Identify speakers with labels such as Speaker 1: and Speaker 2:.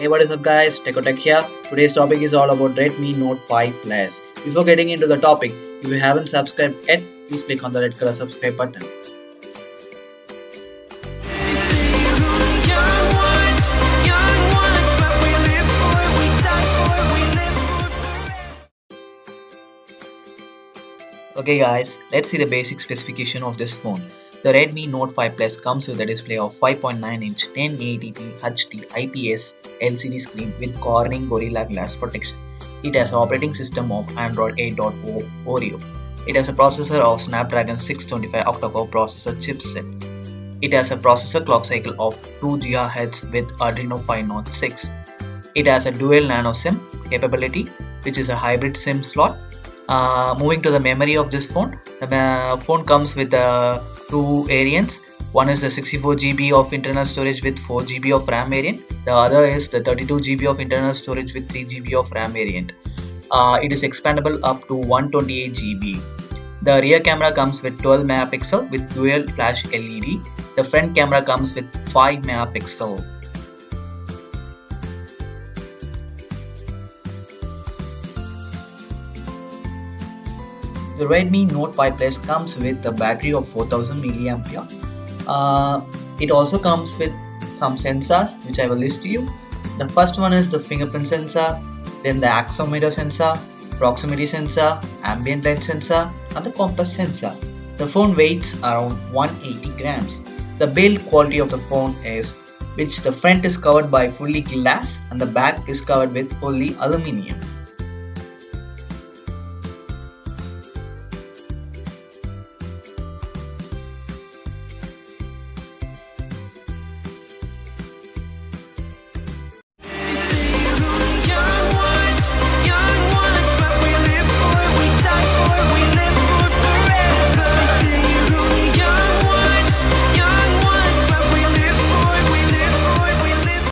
Speaker 1: Hey, what is up guys, Tech here. Today's topic is all about Redmi Note 5 Plus. Before getting into the topic, if you haven't subscribed yet, please click on the red color subscribe button. Okay guys, let's see the basic specification of this phone. The Redmi Note 5 Plus comes with a display of 5.9-inch 1080p HD IPS LCD screen with Corning Gorilla Glass protection. It has an operating system of Android 8.0 Oreo. It has a processor of Snapdragon 625 octa-core processor chipset. It has a processor clock cycle of 2 GHz with Adreno 506. It has a dual nano SIM capability, which is a hybrid SIM slot. Moving to the memory of this phone, the phone comes with two variants. One is the 64GB of internal storage with 4GB of RAM variant. The other is the 32GB of internal storage with 3GB of RAM variant. It is expandable up to 128GB. The rear camera comes with 12 megapixel with dual flash LED. The front camera comes with 5 megapixel. The Redmi Note 5 Plus comes with a battery of 4000 mAh. It also comes with some sensors which I will list to you. The first one is the fingerprint sensor, then the accelerometer sensor, proximity sensor, ambient light sensor, and the compass sensor. The phone weighs around 180 grams. The build quality of the phone is which the front is covered by fully glass and the back is covered with fully aluminium.